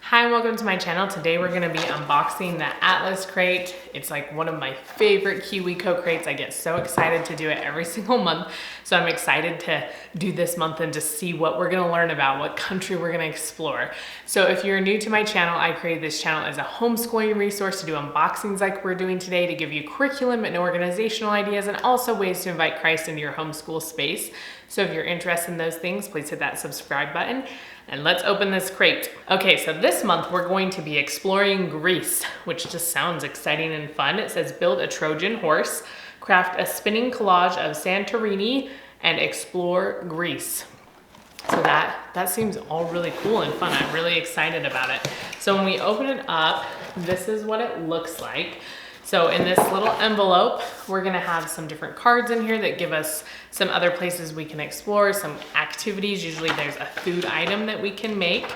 Hi and welcome to my channel. Today we're going to be unboxing the Atlas crate. It's like one of my favorite Kiwico crates. I get so excited to do it every single month. So I'm excited to do this month and to see what we're going to learn about, what country we're going to explore. So if you're new to my channel, I created this channel as a homeschooling resource to do unboxings like we're doing today, to give you curriculum and organizational ideas and also ways to invite Christ into your homeschool space. So if you're interested in those things, please hit that subscribe button. And let's open this crate. Okay, so this month we're going to be exploring Greece, which just sounds exciting and fun. It says build a Trojan horse, craft a spinning collage of Santorini, and explore Greece. So that seems all really cool and fun. I'm really excited about it. So when we open it up, this is what it looks like. So in this little envelope, we're gonna have some different cards in here that give us some other places we can explore, some activities. Usually there's a food item that we can make.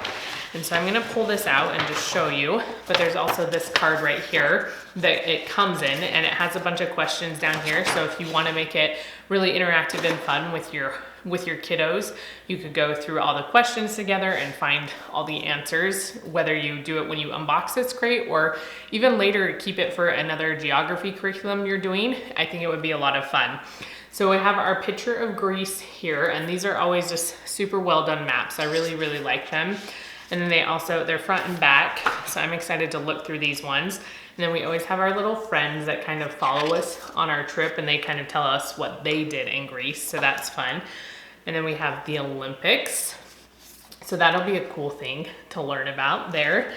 And so I'm gonna pull this out and just show you, but there's also this card right here that it comes in, and it has a bunch of questions down here. So if you wanna make it really interactive and fun with your kiddos, you could go through all the questions together and find all the answers, whether you do it when you unbox this crate or even later keep it for another geography curriculum you're doing. I think it would be a lot of fun. So we have our picture of Greece here, and these are always just super well done maps. I really, really like them. And then they're front and back, so I'm excited to look through these ones. And then we always have our little friends that kind of follow us on our trip, and they kind of tell us what they did in Greece, so that's fun. And then we have the Olympics, so that'll be a cool thing to learn about there.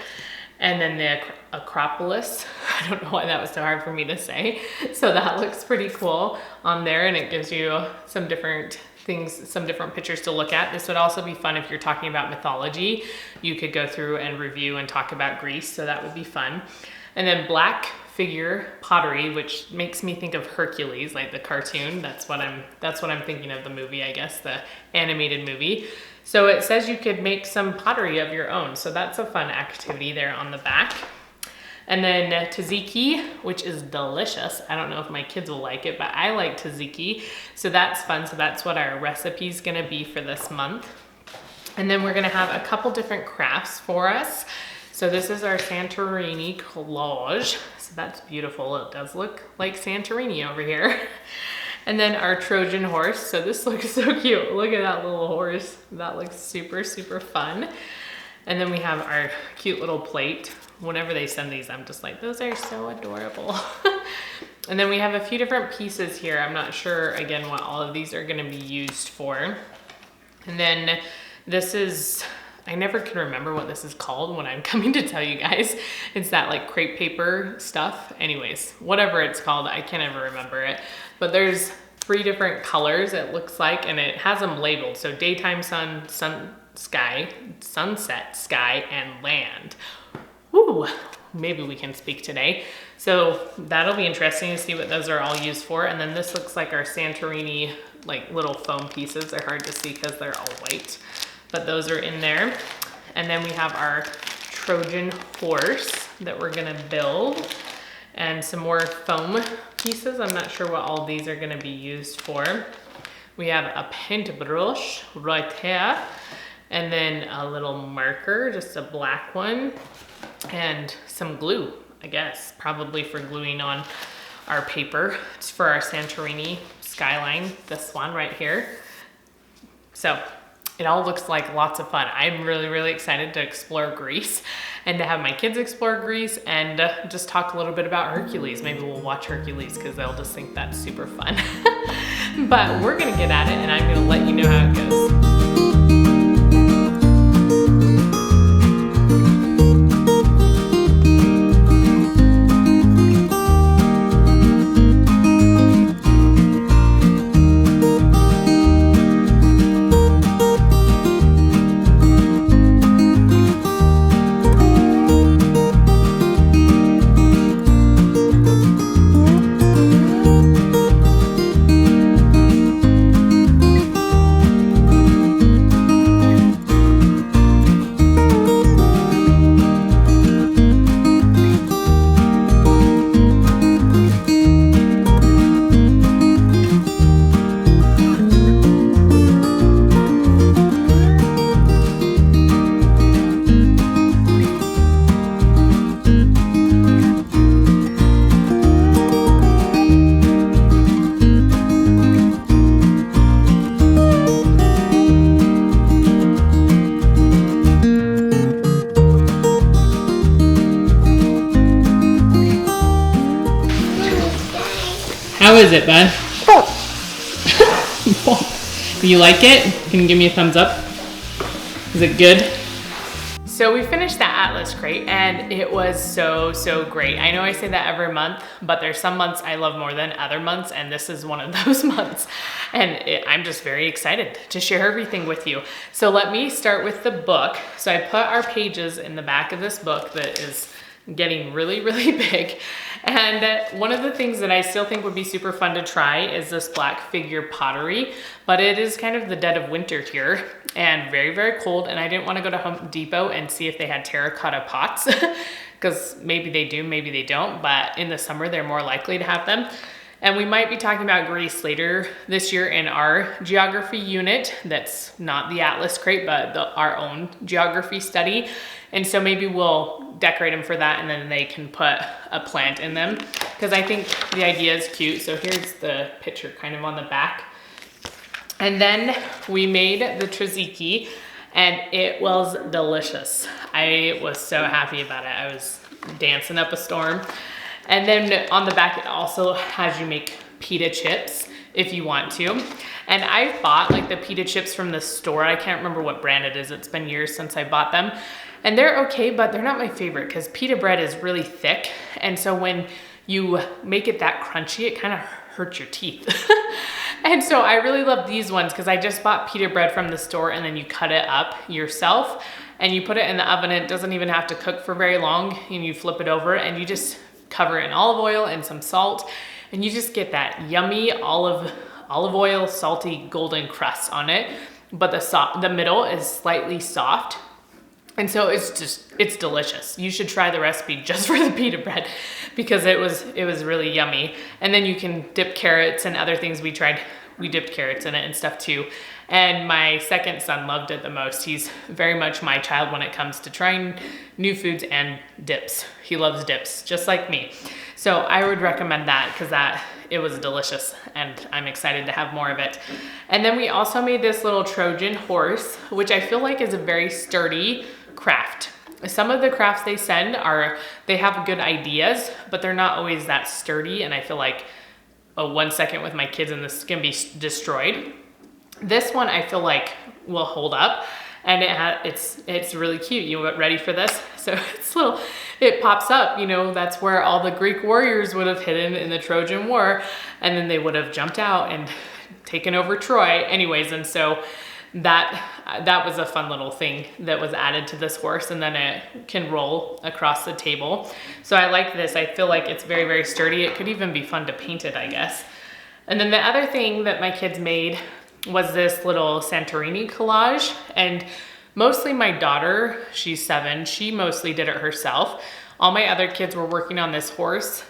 And then the Acropolis, I don't know why that was so hard for me to say. So that looks pretty cool on there, and it gives you some different things, some different pictures to look at. This would also be fun if you're talking about mythology. You could go through and review and talk about Greece, so that would be fun. And then black figure pottery, which makes me think of Hercules, like the cartoon. That's what I'm thinking of, the movie, I guess, the animated movie. So it says you could make some pottery of your own. So that's a fun activity there on the back. And then tzatziki, which is delicious. I don't know if my kids will like it, but I like tzatziki. So that's fun. So that's what our recipe is gonna be for this month. And then we're gonna have a couple different crafts for us. So this is our Santorini collage. So that's beautiful. It does look like Santorini over here. And then our Trojan horse. So this looks so cute. Look at that little horse. That looks super, super fun. And then we have our cute little plate. Whenever they send these, I'm just like, those are so adorable. And then we have a few different pieces here. I'm not sure, again, what all of these are gonna be used for. And then this is, I never can remember what this is called when I'm coming to tell you guys. It's that like crepe paper stuff. Anyways, whatever it's called, I can't ever remember it. But there's 3 different colors, it looks like, and it has them labeled. So daytime sun, sky, sunset, sky, and land. Ooh, maybe we can speak today. So that'll be interesting to see what those are all used for. And then this looks like our Santorini, like little foam pieces. They're hard to see because they're all white, but those are in there. And then we have our Trojan horse that we're gonna build, and some more foam pieces. I'm not sure what all of these are gonna be used for. We have a paintbrush right here, and then a little marker, just a black one, and some glue, I guess, probably for gluing on our paper. It's for our Santorini skyline, this one right here. So it all looks like lots of fun. I'm really, really excited to explore Greece and to have my kids explore Greece and just talk a little bit about Hercules. Maybe we'll watch Hercules because they'll just think that's super fun. But we're gonna get at it, and I'm gonna let you know how it goes. How is it, bud? You like it? Can you give me a thumbs up? Is it good? So we finished that Atlas crate and it was so great. I know I say that every month, but there's some months I love more than other months, and this is one of those months. And I'm just very excited to share everything with you. So let me start with the book. So I put our pages in the back of this book that is getting really big. And one of the things that I still think would be super fun to try is this black figure pottery, but it is kind of the dead of winter here and very cold, and I didn't want to go to Home Depot and see if they had terracotta pots because maybe they do, maybe they don't, but in the summer they're more likely to have them. And we might be talking about Greece later this year in our geography unit. That's not the Atlas crate, but our own geography study. And so maybe we'll decorate them for that, and then they can put a plant in them, because I think the idea is cute. So here's the picture kind of on the back. And then we made the tzatziki, and it was delicious. I was so happy about it. I was dancing up a storm. And then on the back, it also has you make pita chips if you want to. And I bought like the pita chips from the store. I can't remember what brand it is. It's been years since I bought them. And they're okay, but they're not my favorite because pita bread is really thick. And so when you make it that crunchy, it kind of hurts your teeth. And so I really love these ones because I just bought pita bread from the store, and then you cut it up yourself and you put it in the oven. It doesn't even have to cook for very long, and you flip it over and you just cover it in olive oil and some salt, and you just get that yummy olive oil, salty, golden crust on it. But the middle is slightly soft. And so it's delicious. You should try the recipe just for the pita bread because it was really yummy. And then you can dip carrots and other things we dipped carrots in it and stuff too. And my second son loved it the most. He's very much my child when it comes to trying new foods and dips. He loves dips, just like me. So I would recommend that because it was delicious, and I'm excited to have more of it. And then we also made this little Trojan horse, which I feel like is a very sturdy craft. Some of the crafts they send they have good ideas, but they're not always that sturdy. And I feel like 1 second with my kids and this can be destroyed. This one I feel like will hold up, and it's really cute. You ready for this? So it pops up, that's where all the Greek warriors would have hidden in the Trojan War, and then they would have jumped out and taken over Troy anyways. And so that was a fun little thing that was added to this horse, and then it can roll across the table. So I like this. I feel like it's very sturdy. It could even be fun to paint it, I guess. And then the other thing that my kids made was this little Santorini collage, and mostly my daughter, she's 7, she mostly did it herself. All my other kids were working on this horse,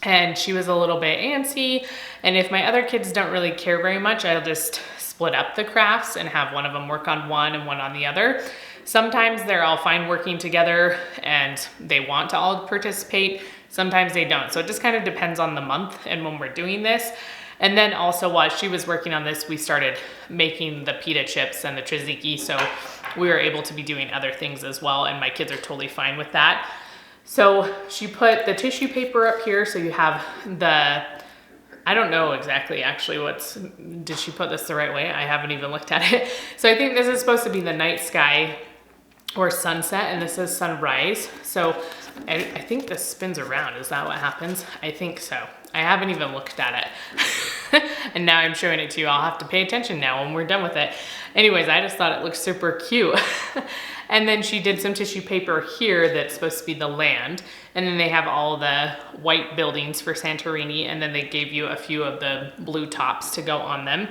and she was a little bit antsy, and if my other kids don't really care very much, I'll just split up the crafts and have one of them work on one and one on the other. Sometimes they're all fine working together and they want to all participate. Sometimes they don't. So it just kind of depends on the month and when we're doing this. And then also while she was working on this, we started making the pita chips and the tzatziki. So we were able to be doing other things as well. And my kids are totally fine with that. So she put the tissue paper up here. So you have I don't know exactly actually did she put this the right way? I haven't even looked at it. So I think this is supposed to be the night sky or sunset, and this is sunrise. So I think this spins around. Is that what happens? I think so. I haven't even looked at it. And now I'm showing it to you. I'll have to pay attention now when we're done with it. Anyways, I just thought it looked super cute. And then she did some tissue paper here that's supposed to be the land. And then they have all the white buildings for Santorini. And then they gave you a few of the blue tops to go on them.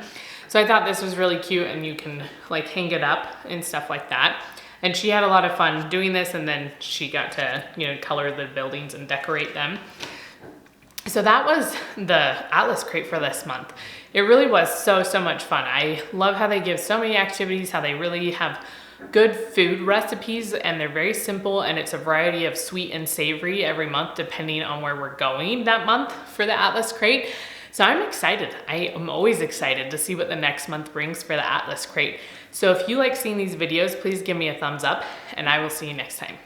So I thought this was really cute, and you can like hang it up and stuff like that. And she had a lot of fun doing this, and then she got to, color the buildings and decorate them. So that was the Atlas crate for this month. It really was so much fun. I love how they give so many activities, how they really have good food recipes, and they're very simple, and it's a variety of sweet and savory every month depending on where we're going that month for the Atlas crate. So I'm excited. I am always excited to see what the next month brings for the Atlas crate. So if you like seeing these videos, please give me a thumbs up, and I will see you next time.